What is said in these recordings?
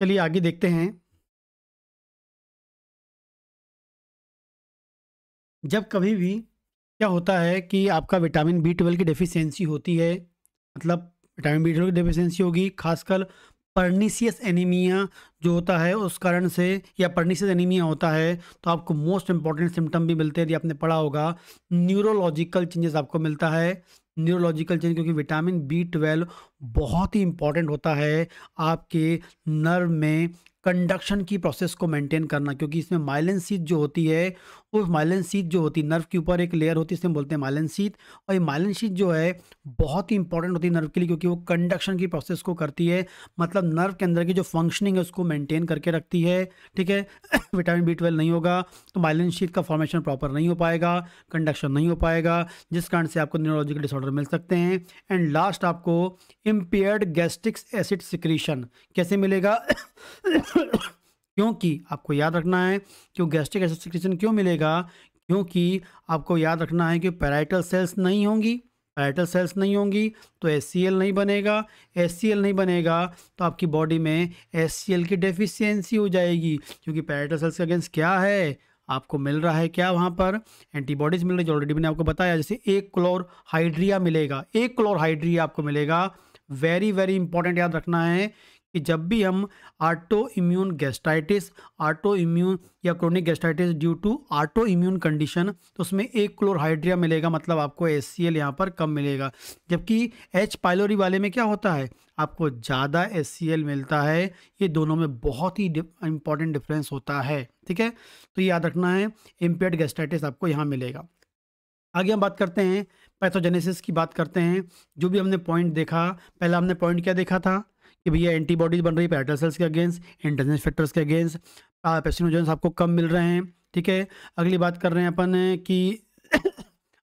चलिए आगे देखते हैं। जब कभी भी क्या होता है कि आपका विटामिन बी 12 की डेफिशिएंसी होती है, मतलब विटामिन बी 12 की डेफिशिएंसी होगी, खासकर पर्नीशियस एनीमिया जो होता है उस कारण से, या पर्नीशियस एनीमिया होता है तो आपको मोस्ट इंपॉर्टेंट सिम्टम भी मिलते हैं। यदि आपने पढ़ा होगा, न्यूरोलॉजिकल चेंजेस आपको मिलता है। न्यूरोलॉजिकल चेंज, क्योंकि विटामिन बी 12 बहुत ही इंपॉर्टेंट होता है आपके नर्व में कंडक्शन की प्रोसेस को मेंटेन करना, क्योंकि इसमें माइलिन शीथ जो होती है, उस माइलिन शीथ जो होती है नर्व के ऊपर एक लेयर होती है, इसे हम बोलते हैं माइलिन शीथ। और ये माइलिन शीथ जो है बहुत ही इंपॉर्टेंट होती है नर्व के लिए, क्योंकि वो कंडक्शन की प्रोसेस को करती है, मतलब नर्व के अंदर की जो फंक्शनिंग है उसको मेंटेन करके रखती है। ठीक है। विटामिन बी 12 नहीं होगा तो माइलिन शीथ का फॉर्मेशन प्रॉपर नहीं हो पाएगा, कंडक्शन नहीं हो पाएगा, जिस कारण से आपको न्यूरोलॉजिकल डिसऑर्डर मिल सकते हैं। एंड लास्ट आपको इम्पेयर्ड गैस्ट्रिक एसिड सिक्रीशन कैसे मिलेगा? क्योंकि आपको याद रखना है कि गैस्ट्रिक एसिड सिक्रीशन क्यों मिलेगा, क्योंकि आपको याद रखना है कि पैराइटल सेल्स नहीं होंगी। पैराइटल सेल्स नहीं होंगी तो HCl नहीं बनेगा। HCl नहीं बनेगा तो आपकी बॉडी में HCl की डेफिशिएंसी हो जाएगी, क्योंकि पैराइटल सेल्स के अगेंस्ट क्या है, आपको मिल रहा है क्या वहाँ पर? एंटीबॉडीज मिल रही है, जो ऑलरेडी मैंने आपको बताया। जैसे एक क्लोरहाइड्रिया मिलेगा, एक क्लोरहाइड्रिया आपको मिलेगा। वेरी वेरी इंपॉर्टेंट याद रखना है कि जब भी हम autoimmune gastritis, autoimmune या chronic gastritis due to autoimmune condition, तो उसमें एक क्लोरहाइड्रिया मिलेगा, मतलब आपको HCl यहाँ पर कम मिलेगा। जबकि H पाइलोरी वाले में क्या होता है, आपको ज़्यादा HCl मिलता है। ये दोनों में बहुत ही इंपॉर्टेंट डिफरेंस होता है। ठीक है, तो ये याद रखना है, इम्पेयर्ड गैस्ट्राइटिस आपको यहाँ मिलेगा। आगे हम बात करते हैं, पैथोजेनेसिस की बात करते हैं। जो भी हमने पॉइंट देखा, पहला हमने पॉइंट क्या देखा था कि भैया एंटीबॉडीज बन रही है पैराइटल सेल्स के अगेंस्ट, इंट्रिंसिक फैक्टर्स के अगेंस्ट, पैथोजेनेसिस आपको कम मिल रहे हैं। ठीक है, अगली बात कर रहे हैं अपन कि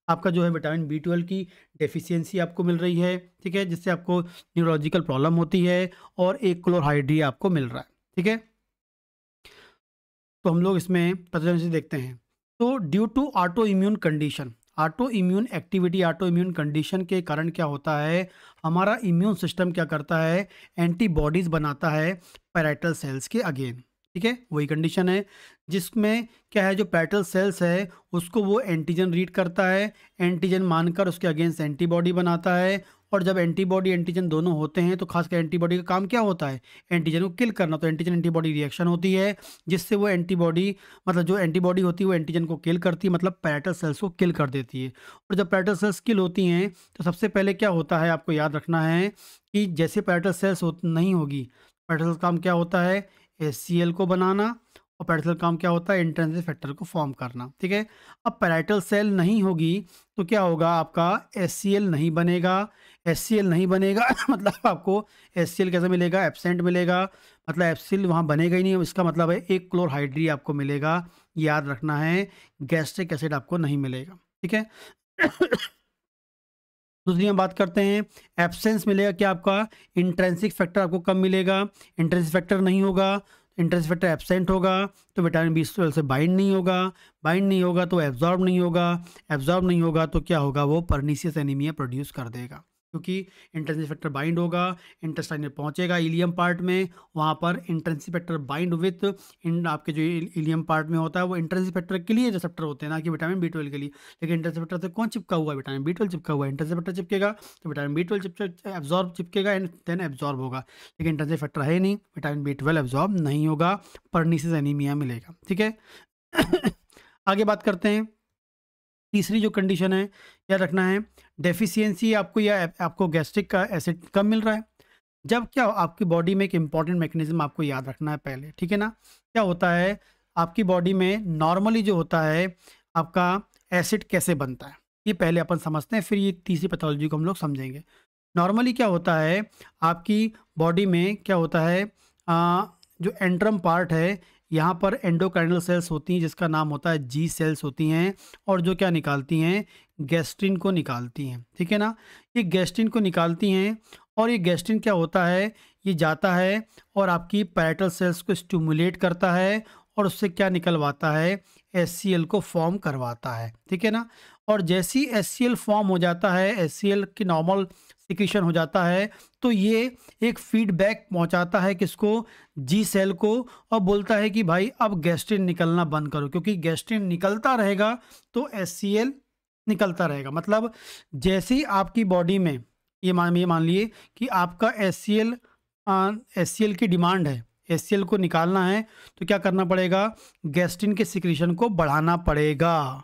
आपका जो है विटामिन बी 12 की डेफिशिएंसी आपको मिल रही है। ठीक है, जिससे आपको न्यूरोलॉजिकल प्रॉब्लम होती है, और एक क्लोरहाइड्रिया आपको मिल रहा है। ठीक है, तो हम लोग इसमें पैथोजेनेसिस देखते हैं। तो due to autoimmune condition, autoimmune activity, autoimmune condition के कारण क्या होता है, हमारा इम्यून सिस्टम क्या करता है, एंटीबॉडीज बनाता है पैराइटल सेल्स के अगेन। ठीक है, वही कंडीशन है जिसमें क्या है, जो पैराइटल सेल्स है उसको वो एंटीजन रीड करता है, एंटीजन मानकर उसके अगेंस्ट एंटीबॉडी बनाता है। और जब एंटीबॉडी एंटीजन दोनों होते हैं तो खासकर एंटीबॉडी का काम क्या होता है, एंटीजन को किल करना। तो एंटीजन एंटीबॉडी रिएक्शन होती है, जिससे वो एंटीबॉडी, मतलब जो एंटीबॉडी होती है वो एंटीजन को किल करती है, मतलब पैराइटल सेल्स को किल कर देती है। और जब पैराइटल सेल्स किल होती हैं तो सबसे पहले क्या होता है, आपको याद रखना है कि जैसे पैराइटल सेल्स नहीं होगी, पैराइटल सेल्स काम क्या होता है, HCl को बनाना, और पैराइटल सेल काम क्या होता है, इंट्रिंसिक फैक्टर को फॉर्म करना। ठीक है, अब पैराइटल सेल नहीं होगी तो क्या होगा, आपका HCl नहीं बनेगा। HCl नहीं बनेगा मतलब आपको HCl कैसे मिलेगा, एब्सेंट मिलेगा, मतलब HCl वहाँ बनेगा ही नहीं। इसका मतलब है एक क्लोरहाइड्री आपको मिलेगा, याद रखना है, गैस्ट्रिक एसिड आपको नहीं मिलेगा। ठीक है। दूसरी हम बात करते हैं, एब्सेंस मिलेगा क्या, आपका इंट्रिंसिक फैक्टर आपको कम मिलेगा। इंट्रिंसिक फैक्टर नहीं होगा, इंट्रिंसिक फैक्टर एब्सेंट होगा तो विटामिन बी 12 से बाइंड नहीं होगा, बाइंड नहीं होगा तो एब्जॉर्ब नहीं होगा, एब्जॉर्ब नहीं होगा तो क्या होगा, वो पर्नीशियस एनीमिया प्रोड्यूस कर देगा। क्योंकि इंट्रिंसिक फैक्टर बाइंड होगा, इंटेस्टाइन में पहुंचेगा इलियम पार्ट में, वहाँ पर इंट्रिंसिक फैक्टर बाइंड विथ इन आपके जो इलियम पार्ट में होता है, वो इंट्रिंसिक फैक्टर के लिए रिसेप्टर होते हैं, ना कि विटामिन बी 12 के लिए। लेकिन इंट्रिंसिक फैक्टर से कौन चिपका हुआ है, विटामिन बी 12 चिपका हुआ है। इंट्रिंसिक फैक्टर चिपकेगा तो विटामिन बी 12 एब्जॉर्ब चिपकेगा एंड देन एब्जॉर्ब होगा। लेकिन इंट्रिंसिक फैक्टर है नहीं, विटामिन बी 12 एब्जॉर्ब नहीं होगा, पर्नीशियस एनीमिया मिलेगा। ठीक है। आगे बात करते हैं, तीसरी जो कंडीशन है याद रखना है, डेफिशिएंसी आपको या आपको गैस्ट्रिक का एसिड कम मिल रहा है। जब क्या आपकी बॉडी में एक इंपॉर्टेंट मैकेनिज्म आपको याद रखना है पहले, ठीक है ना, क्या होता है आपकी बॉडी में नॉर्मली जो होता है आपका एसिड कैसे बनता है, ये पहले अपन समझते हैं, फिर ये तीसरी पैथोलॉजी को हम लोग समझेंगे। नॉर्मली क्या होता है आपकी बॉडी में, क्या होता है जो एंट्रम पार्ट है, यहाँ पर एंडोकाइनल सेल्स होती हैं जिसका नाम होता है जी सेल्स होती हैं, और जो क्या निकालती हैं, गैस्ट्रिन को निकालती हैं। ठीक है ना, ये गैस्ट्रिन को निकालती हैं, और ये गैस्ट्रिन क्या होता है, ये जाता है और आपकी पैराइटल सेल्स को स्टिमुलेट करता है, और उससे क्या निकलवाता है, HCl को फॉर्म करवाता है। ठीक है ना, और जैसी HCl फॉर्म हो जाता है, HCl की नॉर्मल सिक्रीशन हो जाता है, तो ये एक फीडबैक पहुंचाता है किसको, जी सेल को, और बोलता है कि भाई अब गैस्ट्रिन निकलना बंद करो, क्योंकि गैस्ट्रिन निकलता रहेगा तो HCl निकलता रहेगा। मतलब जैसे ही आपकी बॉडी में ये मान लिए कि आपका HCl की डिमांड है, HCl को निकालना है, तो क्या करना पड़ेगा, गैस्ट्रिन के सिक्रीशन को बढ़ाना पड़ेगा।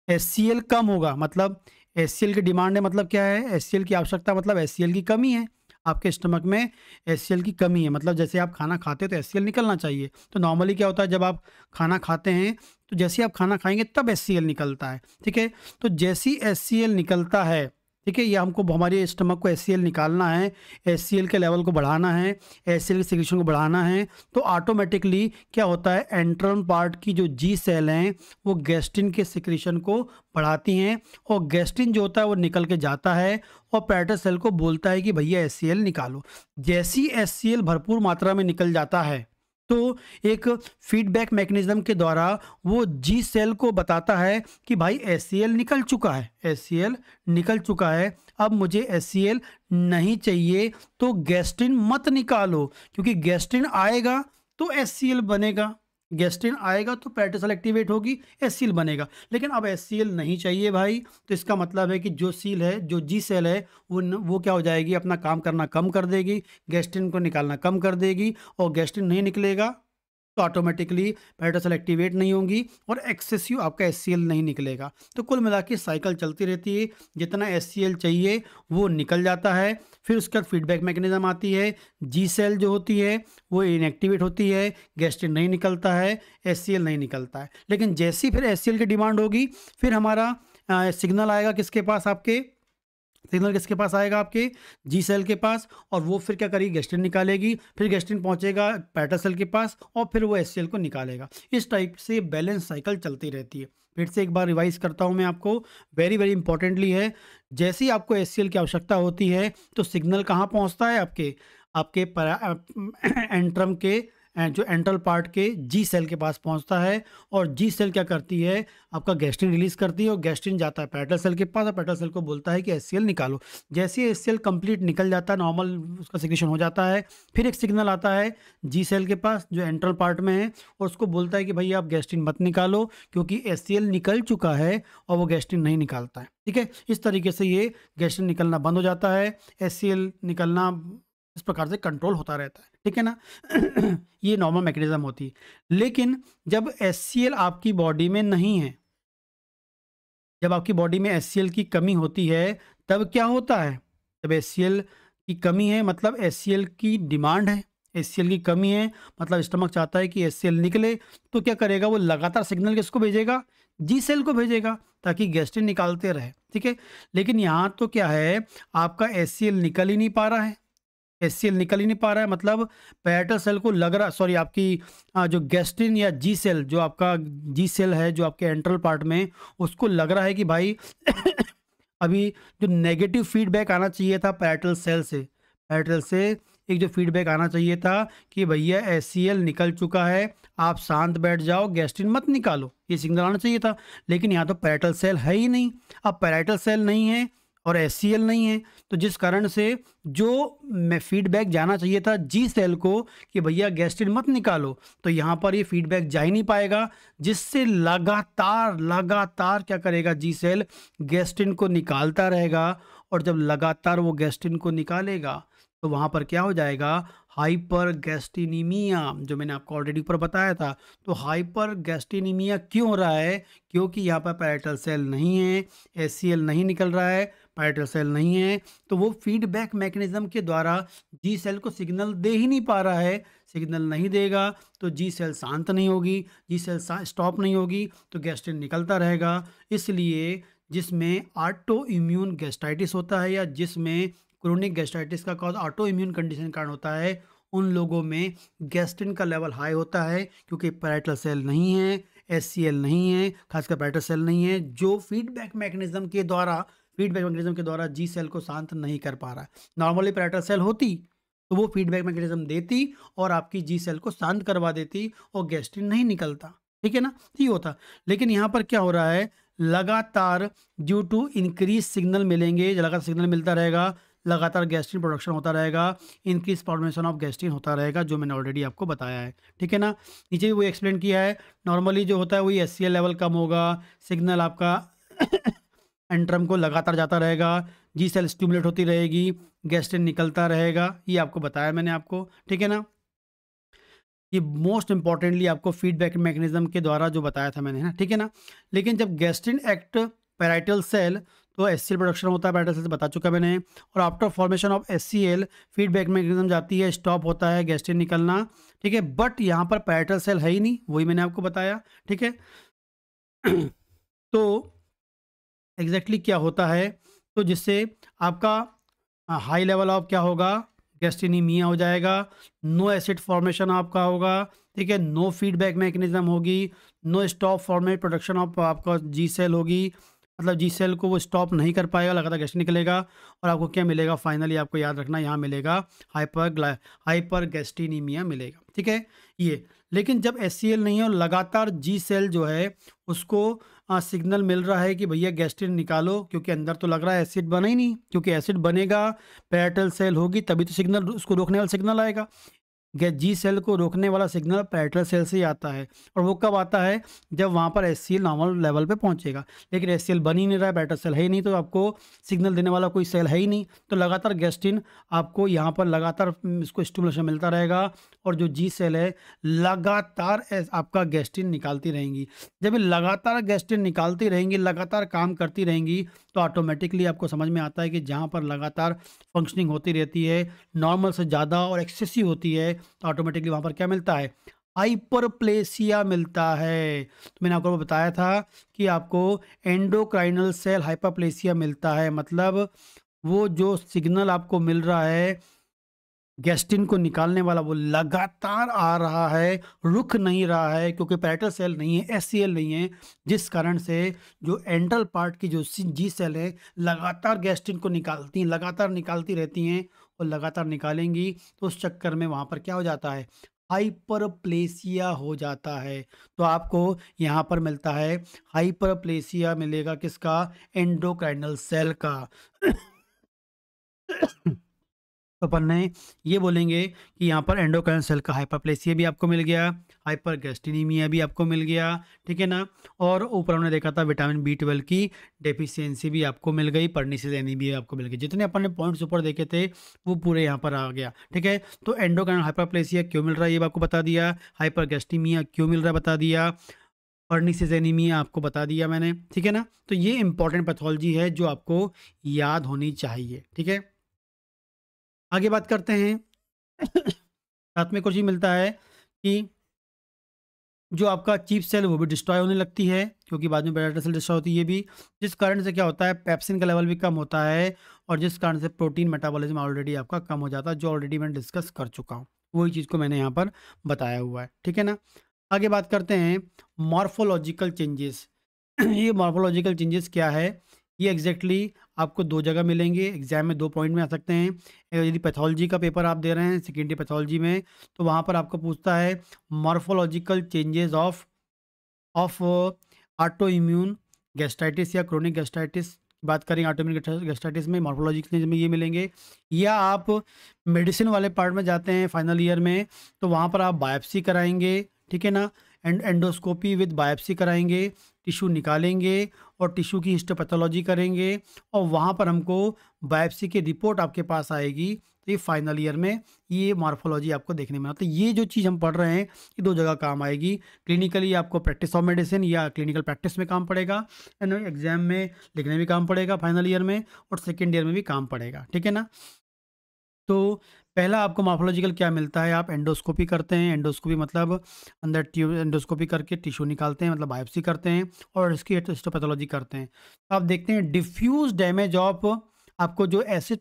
HCl कम होगा, मतलब HCl की डिमांड है, मतलब क्या है, HCl की आवश्यकता मतलब HCl की कमी है। आपके स्टमक में HCl की कमी है, मतलब जैसे आप खाना खाते हो तो HCl निकलना चाहिए। तो नॉर्मली क्या होता है, जब आप खाना खाते हैं तो जैसे ही आप खाना खाएंगे तब HCl निकलता है, ठीक है। तो जैसे ही HCl निकलता है, ठीक है, ये हमको हमारे स्टमक को HCl निकालना है, HCl के लेवल को बढ़ाना है, HCl के सिक्रीशन को बढ़ाना है, तो ऑटोमेटिकली क्या होता है, एंट्रल पार्ट की जो जी सेल हैं वो गैस्ट्रिन के सिक्रीशन को बढ़ाती हैं, और गैस्ट्रिन जो होता है वो निकल के जाता है और पैरेटल सेल को बोलता है कि भैया HCl निकालो। जैसी HCl भरपूर मात्रा में निकल जाता है तो एक फीडबैक मैकेनिज्म के द्वारा वो जी सेल को बताता है कि भाई HCl निकल चुका है, HCl निकल चुका है, अब मुझे HCl नहीं चाहिए, तो गैस्ट्रिन मत निकालो, क्योंकि गैस्ट्रिन आएगा तो HCl बनेगा, गैस्ट्रिन आएगा तो पैरेटल सेल एक्टिवेट होगी, HCl बनेगा। लेकिन अब HCl नहीं चाहिए भाई, तो इसका मतलब है कि जो सील है, जो जी सेल है, वो क्या हो जाएगी, अपना काम करना कम कर देगी, गैस्ट्रिन को निकालना कम कर देगी, और गैस्ट्रिन नहीं निकलेगा तो ऑटोमेटिकली पैरेटल सेल एक्टिवेट नहीं होंगी और एक्सेसिव आपका HCl नहीं निकलेगा। तो कुल मिला के साइकिल चलती रहती है, जितना HCl चाहिए वो निकल जाता है, फिर उसके बाद फीडबैक मैकेनिज्म आती है, जी सेल जो होती है वो इनएक्टिवेट होती है, गैस्ट्रिन नहीं निकलता है, HCl नहीं निकलता है। लेकिन जैसी फिर HCl की डिमांड होगी, फिर हमारा सिग्नल आएगा किसके पास, आपके सिग्नल किसके पास आएगा, आपके जी सेल के पास, और वो फिर क्या करेगी, गैस्ट्रिन निकालेगी, फिर गैस्ट्रिन पहुंचेगा पैरेटल सेल के पास और फिर वो HCl को निकालेगा। इस टाइप से बैलेंस साइकिल चलती रहती है। फिर से एक बार रिवाइज करता हूं मैं आपको, वेरी वेरी इंपॉर्टेंटली है, जैसे ही आपको HCl की आवश्यकता होती है तो सिग्नल कहाँ पहुंचता है, आपके आपके एंट्रम के जो एंट्रल पार्ट के जी सेल के पास पहुंचता है, और जी सेल क्या करती है, आपका गैस्ट्रिन रिलीज करती है, और गैस्ट्रिन जाता है पैरेटल सेल के पास, और पैरेटल सेल को बोलता है कि HCl निकालो। जैसे ही HCl कंप्लीट निकल जाता है, नॉर्मल उसका सिक्रीशन हो जाता है, फिर एक सिग्नल आता है जी सेल के पास जो एंट्रल पार्ट में है, और उसको बोलता है कि भैया आप गैस्ट्रिन मत निकालो, क्योंकि HCl निकल चुका है और वो गैस्ट्रिन नहीं निकालता है, ठीक है। इस तरीके से ये गैस्ट्रिन निकलना बंद हो जाता है, HCl निकलना इस प्रकार से कंट्रोल होता रहता है, ठीक है ना। ये नॉर्मल मैकेनिज्म होती है। लेकिन जब HCl आपकी बॉडी में नहीं है, जब आपकी बॉडी में HCl की कमी होती है, तब क्या होता है, जब HCl की कमी है मतलब HCl की डिमांड है, HCl की कमी है मतलब स्टमक चाहता है कि HCl निकले, तो क्या करेगा, वो लगातार सिग्नल किसको भेजेगा, जी सेल को भेजेगा, ताकि गैस्ट्रिन निकालते रहे, ठीक है। लेकिन यहाँ तो क्या है, आपका HCl निकल ही नहीं पा रहा है, HCl निकल ही नहीं पा रहा है, मतलब पैरेटल सेल को लग रहा, सॉरी आपकी जो गैस्ट्रिन या जी सेल, जो आपका जी सेल है जो आपके एंट्रल पार्ट में, उसको लग रहा है कि भाई अभी जो नेगेटिव फीडबैक आना चाहिए था पैरेटल सेल से, पैरेटल से एक जो फीडबैक आना चाहिए था कि भैया HCl निकल चुका है, आप शांत बैठ जाओ, गैस्ट्रिन मत निकालो, ये सिग्नल आना चाहिए था। लेकिन यहाँ तो पैरेटल सेल है ही नहीं, अब पैरेटल सेल नहीं है और HCl नहीं है, तो जिस कारण से जो फीडबैक जाना चाहिए था जी सेल को कि भैया गैस्ट्रिन मत निकालो, तो यहाँ पर ये फीडबैक जा ही नहीं पाएगा, जिससे लगातार लगातार क्या करेगा, जी सेल गैस्ट्रिन को निकालता रहेगा, और जब लगातार वो गैस्ट्रिन को निकालेगा तो वहाँ पर क्या हो जाएगा, हाइपर गैस्ट्रिनीमिया, जो मैंने आपको ऑलरेडी ऊपर बताया था। तो हाइपर गैस्ट्रिनीमिया क्यों हो रहा है, क्योंकि यहाँ पर पैरेटल सेल नहीं है, HCl नहीं निकल रहा है, पैरेटल सेल नहीं है, तो वो फीडबैक मैकेनिज्म के द्वारा जी सेल को सिग्नल दे ही नहीं पा रहा है, सिग्नल नहीं देगा तो जी सेल शांत नहीं होगी, जी सेल स्टॉप नहीं होगी, तो गैस्ट्रिन निकलता रहेगा। इसलिए जिसमें ऑटो इम्यून गैस्ट्राइटिस होता है, या जिसमें क्रोनिक गैस्ट्राइटिस का कॉज ऑटो इम्यून कंडीशन के कारण होता है, उन लोगों में गैस्ट्रिन का लेवल हाई होता है, क्योंकि पैरेटल सेल नहीं है, HCl नहीं है, खासकर पैरेटल सेल नहीं है, जो फीडबैक मैकेनिज्म के द्वारा जी सेल को शांत नहीं कर पा रहा है। नॉर्मली पैरेटल सेल होती तो वो फीडबैक मैकेनिज्म देती और आपकी जी सेल को शांत करवा देती और गैस्ट्रिन नहीं निकलता, ठीक है ना, ये होता। लेकिन यहाँ पर क्या हो रहा है, लगातार ड्यू टू इंक्रीज सिग्नल मिलेंगे, लगातार सिग्नल मिलता रहेगा, लगातार गैस्ट्रिन प्रोडक्शन होता रहेगा, इंक्रीज फॉर्मेशन ऑफ गैस्ट्रिन होता रहेगा, जो मैंने ऑलरेडी आपको बताया है। ठीक है ना, नीचे भी वही एक्सप्लेन किया है। नॉर्मली जो होता है वही एचसीएल लेवल कम होगा, सिग्नल आपका एंट्रम को लगातार जाता रहेगा, जी सेल स्टिमुलेट होती रहेगी, गैस्ट्रिन निकलता रहेगा, ये आपको बताया मैंने आपको। ठीक है ना, ये मोस्ट इंपॉर्टेंटली आपको फीडबैक मैकेनिज्म के द्वारा जो बताया था मैंने, है ना। ठीक है ना, लेकिन जब गैस्ट्रिन एक्ट पैराइटल सेल तो एचसीएल प्रोडक्शन होता है, पैराइटल सेल से बता चुका मैंने। और after formation of HCL feedback mechanism जाती है, स्टॉप होता है गैस्ट्रिन निकलना। ठीक है, बट यहाँ पर पैराइटल सेल है ही नहीं, वही मैंने आपको बताया। ठीक है तो एग्जैक्टली क्या होता है, तो जिससे आपका हाई लेवल ऑफ क्या होगा, गैस्ट्रिनीमिया हो जाएगा, नो एसिड फॉर्मेशन आपका होगा। ठीक है, नो फीडबैक मैकेनिज्म होगी, no stop format production of आपका जी सेल होगी, मतलब जी सेल को वो स्टॉप नहीं कर पाएगा, लगातार गैस्ट्रिन निकलेगा। और आपको क्या मिलेगा, फाइनली आपको याद रखना, यहाँ मिलेगा हाइपर गैस्ट्रिनीमिया मिलेगा। ठीक है ये, लेकिन जब एचसीएल नहीं है और लगातार जी सेल जो है उसको सिग्नल मिल रहा है कि भैया गैस्ट्रिन निकालो, क्योंकि अंदर तो लग रहा है एसिड बना ही नहीं, क्योंकि एसिड बनेगा पैराइटल सेल होगी तभी तो सिग्नल, उसको रोकने वाला सिग्नल आएगा। जी सेल को रोकने वाला सिग्नल पैराइटल सेल से ही आता है, और वो कब आता है, जब वहाँ पर एचसीएल नॉर्मल लेवल पे पहुँचेगा। लेकिन एचसीएल बन ही नहीं रहा है, पैराइटल सेल है ही नहीं, तो आपको सिग्नल देने वाला कोई सेल है ही नहीं, तो लगातार गैस्ट्रिन आपको यहाँ पर लगातार इसको स्टिमुलेशन मिलता रहेगा, और जो जी सेल है लगातार आपका गैस्ट्रिन निकालती रहेंगी। जब ये लगातार गैस्ट्रिन निकालती रहेंगी, लगातार काम करती रहेंगी, तो ऑटोमेटिकली आपको समझ में आता है कि जहाँ पर लगातार फंक्शनिंग होती रहती है, नॉर्मल से ज़्यादा और एक्सेसिव होती है, तो ऑटोमेटिकली वहाँ पर क्या मिलता है, हाइपरप्लेसिया मिलता है। तो मैंने आपको बताया था कि आपको एंडोक्राइनल सेल हाइपरप्लेसिया मिलता है, मतलब वो जो सिग्नल आपको मिल रहा है गैस्ट्रिन को निकालने वाला, वो लगातार आ रहा है, रुक नहीं रहा है, क्योंकि पैराइटल सेल नहीं है, एचसीएल नहीं है, जिस कारण से जो एंट्रल पार्ट की जो जी सेल है लगातार गैस्ट्रिन को निकालती हैं, लगातार निकालती रहती हैं, और लगातार निकालेंगी, तो उस चक्कर में वहाँ पर क्या हो जाता है, हाइपरप्लेसिया हो जाता है। तो आपको यहाँ पर मिलता है हाइपरप्लेसिया, मिलेगा किसका, एंडोक्राइनल सेल का। तो अपन ने ये बोलेंगे कि यहाँ पर एंडोक्राइन सेल का हाइपरप्लेसिया भी आपको मिल गया, हाइपर गैस्ट्रिनीमिया भी आपको मिल गया। ठीक है ना, और ऊपर हमने देखा था विटामिन B12 की डेफिशिएंसी भी आपको मिल गई, पर्निशियस एनीमिया भी आपको मिल गई। जितने अपन ने पॉइंट्स ऊपर देखे थे वो पूरे यहाँ पर आ गया। ठीक है, तो एंडोक्राइन हाइपरप्लेसिया क्यों मिल रहा है ये भी आपको बता दिया, हाइपर गैस्ट्रीमिया क्यों मिल रहा है बता दिया, पर्निशियस एनीमिया आपको बता दिया मैंने। ठीक है ना, तो ये इंपॉर्टेंट पैथोलॉजी है जो आपको याद होनी चाहिए। ठीक है, आगे बात करते हैं। साथ में कुछ ही मिलता है कि जो आपका चीप सेल है वो भी डिस्ट्रॉय होने लगती है, क्योंकि बाद में पैराइटल सेल डिस्ट्रॉय होती है ये भी, जिस कारण से क्या होता है, पेप्सिन का लेवल भी कम होता है, और जिस कारण से प्रोटीन मेटाबॉलिज्म ऑलरेडी आपका कम हो जाता है, जो ऑलरेडी मैंने डिस्कस कर चुका हूँ, वही चीज़ को मैंने यहाँ पर बताया हुआ है। ठीक है ना, आगे बात करते हैं मॉर्फोलॉजिकल चेंजेस। ये मॉर्फोलॉजिकल चेंजेस क्या है, ये एग्जैक्टली आपको दो जगह मिलेंगे, एग्जाम में 2 पॉइंट में आ सकते हैं। यदि पैथोलॉजी का पेपर आप दे रहे हैं सेकेंडरी पैथोलॉजी में, तो वहाँ पर आपको पूछता है morphological changes of of auto immune gastritis या क्रोनिक गैस्ट्राइटिस की बात करें, ऑटो इम्यून गैस्ट्राइटिस में मॉर्फोलॉजिकल चेंज में ये मिलेंगे। या आप मेडिसिन वाले पार्ट में जाते हैं फाइनल ईयर में, तो वहाँ पर आप बायोप्सी कराएंगे। ठीक है ना, एंडोस्कोपी विद बायोप्सी कराएंगे, टिश्यू निकालेंगे और टिश्यू की हिस्टोपैथोलॉजी करेंगे, और वहाँ पर हमको बायोप्सी की रिपोर्ट आपके पास आएगी। तो ये फाइनल ईयर में ये मॉर्फोलॉजी आपको देखने में आता है। ये जो चीज़ हम पढ़ रहे हैं ये 2 जगह काम आएगी, क्लिनिकली आपको प्रैक्टिस ऑफ मेडिसिन या क्लिनिकल प्रैक्टिस में काम पड़ेगा, एंड एग्जाम में लिखने में काम पड़ेगा फाइनल ईयर में, और सेकेंड ईयर में भी काम पड़ेगा। ठीक है ना, तो पहला आपको मॉर्फोलॉजिकल क्या मिलता है, आप एंडोस्कोपी करते हैं, एंडोस्कोपी मतलब अंदर ट्यूब, एंडोस्कोपी करके टिश्यू निकालते हैं, मतलब बायोप्सी करते हैं, और इसकी हिस्टोपैथोलॉजी करते हैं। तो आप देखते हैं डिफ्यूज डैमेज ऑफ आपको जो एसिड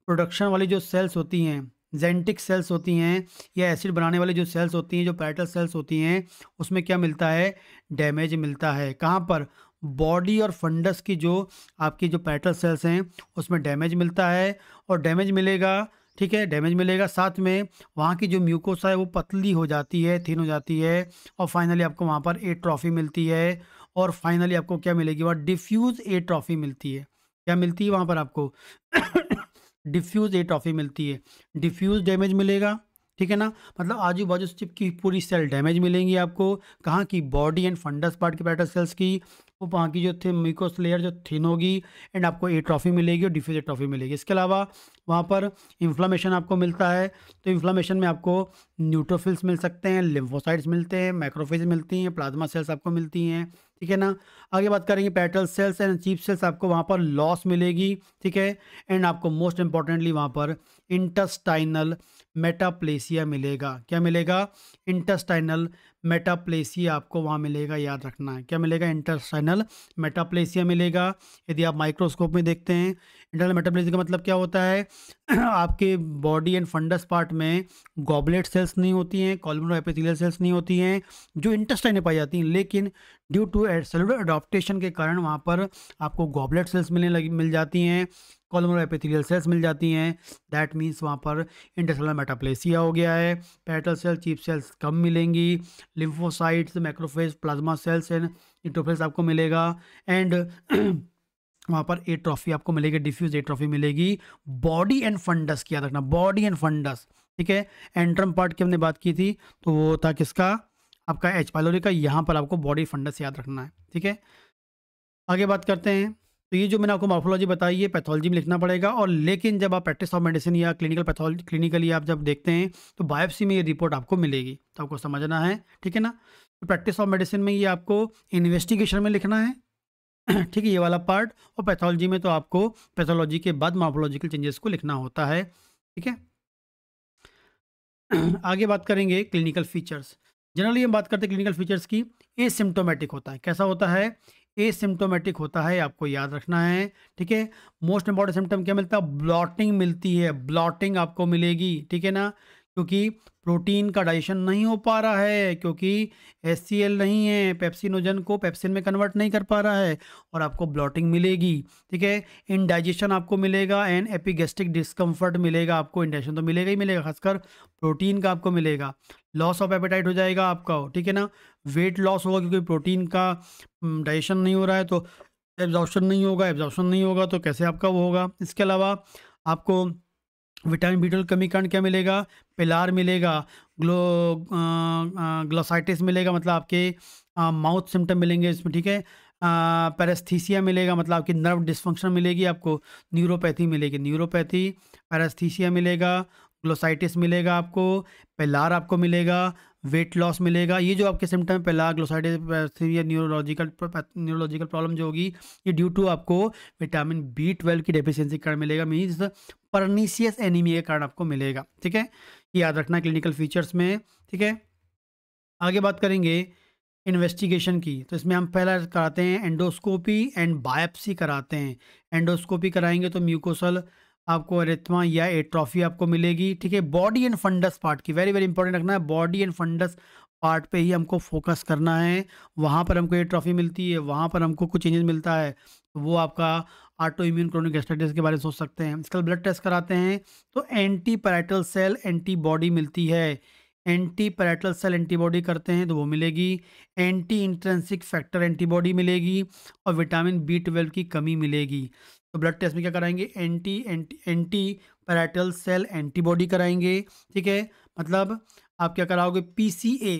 प्रोडक्शन वाली जो सेल्स होती हैं, जेनेटिक सेल्स होती हैं, या एसिड बनाने वाली जो सेल्स होती हैं, जो पैरेटल सेल्स होती हैं, उसमें क्या मिलता है, डैमेज मिलता है। कहाँ पर, बॉडी और फंडस की जो आपकी जो पैरेटल सेल्स हैं उसमें डैमेज मिलता है, और डैमेज मिलेगा। ठीक है, डैमेज मिलेगा, साथ में वहाँ की जो म्यूकोसा है वो पतली हो जाती है, थिन हो जाती है, और फाइनली आपको वहाँ पर एट्रॉफी मिलती है, और फाइनली आपको क्या मिलेगी, वहाँ डिफ्यूज एट्रॉफी मिलती है। क्या मिलती है वहाँ पर आपको डिफ्यूज एट्रोफी मिलती है, डिफ्यूज डैमेज मिलेगा, ठीक है ना। मतलब आजू बाजू चिप की पूरी सेल डैमेज मिलेंगी आपको, कहाँ की, बॉडी एंड फंडस पार्ट की पैटर्न सेल्स की, वो वहाँ की जो थे म्यूकोस लेयर जो थिन होगी, एंड आपको एट्रोफी मिलेगी और डिफ्यूज एट्रोफी मिलेगी। इसके अलावा वहाँ पर इन्फ्लामेशन आपको मिलता है, तो इन्फ्लामेशन में आपको न्यूट्रोफिल्स मिल सकते हैं, लिम्फोसाइट्स मिलते हैं, मैक्रोफेज मिलती हैं, प्लाज्मा सेल्स आपको मिलती हैं, ठीक है ना। आगे बात करेंगे parietal cells and chief cells, आपको वहाँ पर लॉस मिलेगी, ठीक है। एंड आपको मोस्ट इंपॉर्टेंटली वहाँ पर इंटेस्टाइनल मेटाप्लेसिया मिलेगा। क्या मिलेगा? इंटेस्टाइनल मेटाप्लेसिया आपको वहाँ मिलेगा, याद रखना है। क्या मिलेगा? इंटेस्टाइनल मेटाप्लेसिया मिलेगा। यदि आप माइक्रोस्कोप में देखते हैं, इंटेस्टाइनल मेटाप्लेसिया का मतलब क्या होता है आपके बॉडी एंड फंडस पार्ट में गॉबलेट सेल्स नहीं होती हैं, कॉलमनर एपिथेलियल सेल्स नहीं होती हैं जो इंटेस्टाइन में पाई जाती हैं, लेकिन ड्यू टू सेलुलर अडॉप्टेशन के कारण वहाँ पर आपको गॉबलेट सेल्स मिल जाती हैं, कॉलमनर एपिथेलियल सेल्स मिल जाती हैं। दैट मीन्स वहाँ पर इंटेस्टाइनल मेटाप्लेसिया हो गया है। पैरेटल सेल चीफ सेल्स कम मिलेंगी, lymphocytes, macrophage, plasma cells and neutrophils आपको मिलेगा, एंड वहाँ पर एट्रोफी आपको मिलेगी, डिफ्यूज एट्रोफी मिलेगी। बॉडी एंड फंडस की याद रखना, बॉडी एंड फंडस, ठीक है। एंट्रम पार्ट की हमने बात की थी, तो वो था किसका? आपका एच पाइलोरी का। यहाँ पर आपको बॉडी फंडस याद रखना है, ठीक है। आगे बात करते हैं, तो ये जो मैंने आपको मॉर्फोलॉजी बताई है पैथोलॉजी में लिखना पड़ेगा, और लेकिन जब आप प्रैक्टिस ऑफ मेडिसिन या क्लिनिकल पैथोलॉजी क्लिनिकली आप जब देखते हैं तो बायोप्सी में ये रिपोर्ट आपको मिलेगी, तो आपको समझना है, ठीक है ना। तो प्रैक्टिस ऑफ मेडिसिन में ये आपको इन्वेस्टिगेशन में लिखना है ठीक है, ये वाला पार्ट। और पैथोलॉजी में तो आपको पैथोलॉजी के बाद मॉर्फोलॉजिकल चेंजेस को लिखना होता है, ठीक है। आगे बात करेंगे क्लिनिकल फीचर्स। जनरली हम बात करते हैं क्लिनिकल फीचर्स की। एसिम्प्टोमेटिक होता है, कैसा होता है? एसिम्प्टोमेटिक होता है, आपको याद रखना है, ठीक है। मोस्ट इंपॉर्टेंट सिम्टम क्या मिलता है? ब्लॉटिंग मिलती है, ब्लॉटिंग आपको मिलेगी, ठीक है ना, क्योंकि प्रोटीन का डाइजेशन नहीं हो पा रहा है, क्योंकि HCl नहीं है, पेप्सिनोजन को पेप्सिन में कन्वर्ट नहीं कर पा रहा है, और आपको ब्लॉटिंग मिलेगी, ठीक है। इंडाइजेशन आपको मिलेगा, एंड एपिगेस्ट्रिक डिस्कम्फर्ट मिलेगा आपको। इंडाइजेशन तो मिलेगा ही मिलेगा, खासकर प्रोटीन का आपको मिलेगा। लॉस ऑफ एपेटाइट हो जाएगा आपका, ठीक है ना। वेट लॉस होगा, क्योंकि प्रोटीन का डाइजेशन नहीं हो रहा है, तो एब्जॉर्प्शन नहीं होगा, एब्जॉर्प्शन नहीं होगा तो कैसे आपका वो होगा। इसके अलावा आपको विटामिन B12 कमी कारण क्या मिलेगा? पिलार मिलेगा, ग्लोसाइटिस मिलेगा, मतलब आपके माउथ सिम्टम मिलेंगे इसमें, ठीक है। पैरेस्थीसिया मिलेगा, मतलब आपकी नर्व डिस्फंक्शन मिलेगी आपको। न्यूरोपैथी मिलेगी, न्यूरोपैथी, पैरेस्थीसिया मिलेगा, ग्लोसाइटिस मिलेगा आपको, पिलार आपको मिलेगा, वेट लॉस मिलेगा। ये जो आपके सिम्टम पिलार, ग्लोसाइटिस या न्यूरोलॉजिकल प्रॉब्लम जो होगी, ये ड्यू टू आपको विटामिन B12 की डेफिशिएंसी के कारण मिलेगा, मीन्स परनीसियस एनीमिया के कारण आपको मिलेगा, ठीक है। ये याद रखना क्लिनिकल फीचर्स में, ठीक है। आगे बात करेंगे इन्वेस्टिगेशन की, तो इसमें हम पहला कराते हैं एंडोस्कोपी एंड बायोप्सी कराते हैं। एंडोस्कोपी कराएंगे तो म्यूकोसल आपको एरिथमा या एट्रोफी आपको मिलेगी, ठीक है। बॉडी एंड फंडस पार्ट की वेरी वेरी इंपॉर्टेंट रखना है, बॉडी एंड फंडस पार्ट पे ही हमको फोकस करना है। वहाँ पर हमको एट्रोफी मिलती है, वहाँ पर हमको कुछ चेंजेस मिलता है, तो वो आपका ऑटो इम्यून क्रोनिक गैस्ट्राइटिस के बारे में सोच सकते हैं। इसका ब्लड टेस्ट कराते हैं तो एंटी पैराइटल सेल एंटीबॉडी मिलती है, एंटी पैराइटल सेल एंटीबॉडी करते हैं तो वो मिलेगी, एंटी इंट्रिंसिक फैक्टर एंटीबॉडी मिलेगी, और विटामिन B12 की कमी मिलेगी। तो ब्लड टेस्ट में क्या कराएंगे? Anti anti anti parietal cell antibody कराएंगे, ठीक है। मतलब आप क्या कराओगे? PCA,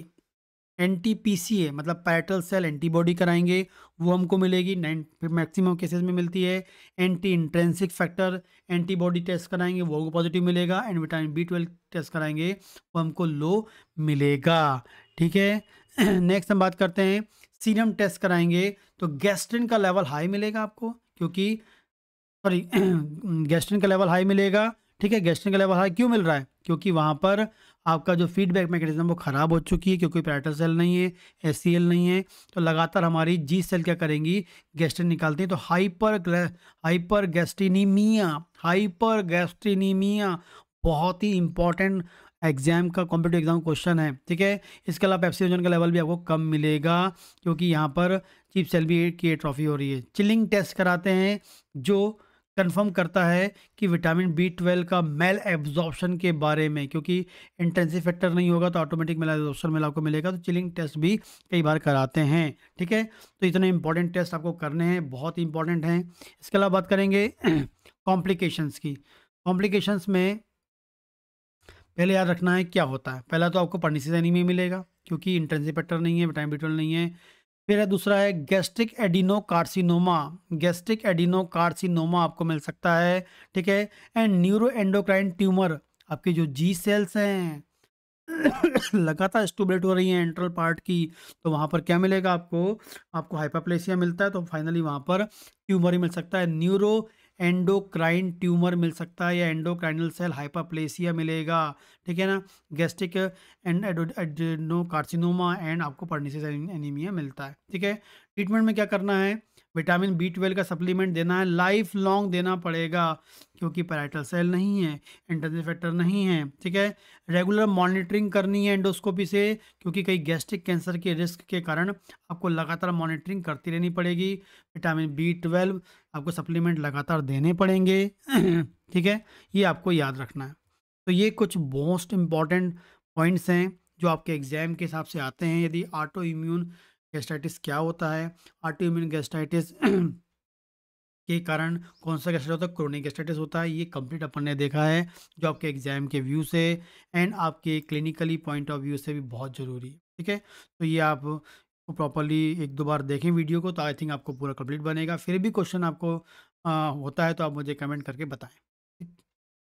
NTPCA मतलब पैरेटल सेल एंटीबॉडी कराएंगे, वो हमको मिलेगी, मैक्सिमम केसेस में मिलती है। Anti intrinsic factor antibody test कराएंगे, वो हमको पॉजिटिव मिलेगा, एंड विटामिन B12 टेस्ट कराएंगे, वो हमको लो मिलेगा, ठीक है। नेक्स्ट हम बात करते हैं सीरम टेस्ट कराएंगे, तो गैस्ट्रिन का लेवल हाई मिलेगा आपको, क्योंकि सॉरी गैस्ट्रिन का लेवल हाई मिलेगा, ठीक है। गैस्ट्रिन का लेवल हाई क्यों मिल रहा है? क्योंकि वहाँ पर आपका जो फीडबैक मैकेनिज्म वो ख़राब हो चुकी है, क्योंकि पैरेटल सेल नहीं है, HCl नहीं है, तो लगातार हमारी जी सेल क्या करेंगी? गैस्ट्रिन निकालती हैं। तो हाइपर गैस्ट्रीनीमिया बहुत ही इंपॉर्टेंट एग्जाम का कॉम्पिटिटिव एग्जाम क्वेश्चन है, ठीक है। इसके अलावा पेप्सिनोजन का लेवल भी आपको कम मिलेगा, क्योंकि यहाँ पर चीफ सेल भी की एट्रोफी हो रही है। चिलिंग टेस्ट कराते हैं, जो कंफर्म करता है कि विटामिन बी 12 का मेल एब्जॉर्प्शन के बारे में, क्योंकि इंटेंसिव फैक्टर नहीं होगा तो ऑटोमेटिक मेल एब्जॉर्प्शन मेल आपको मिलेगा। तो चिलिंग टेस्ट भी कई बार कराते हैं, ठीक है। तो इतने इंपॉर्टेंट टेस्ट आपको करने हैं, बहुत इंपॉर्टेंट हैं। इसके अलावा बात करेंगे कॉम्प्लिकेशंस की। कॉम्प्लिकेशंस में पहले याद रखना है क्या होता है। पहला तो आपको पर्निशियस एनीमिया मिलेगा, क्योंकि इंटेंसिव फैक्टर नहीं है, विटामिन बी 12 नहीं है। फिर है दूसरा है गैस्ट्रिक एडिनोकार्सिनोमा। गैस्ट्रिक एडिनोकार्सिनोमा आपको मिल सकता है, ठीक है। एंड न्यूरो एंडोक्राइन ट्यूमर, आपकी जो जी सेल्स हैं लगातार स्टूबलेट हो रही हैं एंट्रल पार्ट की, तो वहाँ पर क्या मिलेगा आपको, आपको हाइपरप्लेसिया मिलता है, तो फाइनली वहाँ पर ट्यूमर ही मिल सकता है। न्यूरो एंडोक्राइन ट्यूमर मिल सकता है, या एंडोक्राइनल सेल हाइपरप्लेसिया मिलेगा, ठीक है ना। गैस्ट्रिक एंड एडिनोकार्सिनोमा एंड आपको पर्निशियस एनीमिया मिलता है, ठीक है। ट्रीटमेंट में क्या करना है, विटामिन बी 12 का सप्लीमेंट देना है, लाइफ लॉन्ग देना पड़ेगा, क्योंकि पैराइटल सेल नहीं है, इंटरनल फैक्टर नहीं है, ठीक है। रेगुलर मॉनिटरिंग करनी है एंडोस्कोपी से, क्योंकि कई गैस्ट्रिक कैंसर के रिस्क के कारण आपको लगातार मॉनिटरिंग करती रहनी पड़ेगी। विटामिन बी 12 आपको सप्लीमेंट लगातार देने पड़ेंगे ठीक है, ये आपको याद रखना है। तो ये कुछ मोस्ट इम्पॉर्टेंट पॉइंट्स हैं जो आपके एग्जाम के हिसाब से आते हैं। यदि ऑटो इम्यून गैस्ट्राइटिस क्या होता है, ऑटो इम्यून गैस्ट्राइटिस के कारण कौन सा गैस्ट्राइटिस होता है, क्रोनिक गैस्ट्राइटिस होता है, ये कंप्लीट अपन ने देखा है, जो आपके एग्जाम के व्यू से एंड आपके क्लिनिकली पॉइंट ऑफ व्यू से भी बहुत ज़रूरी है, ठीक है। तो ये आप प्रॉपरली एक दो बार देखें वीडियो को, तो आई थिंक आपको पूरा कंप्लीट बनेगा। फिर भी क्वेश्चन आपको होता है तो आप मुझे कमेंट करके बताएं।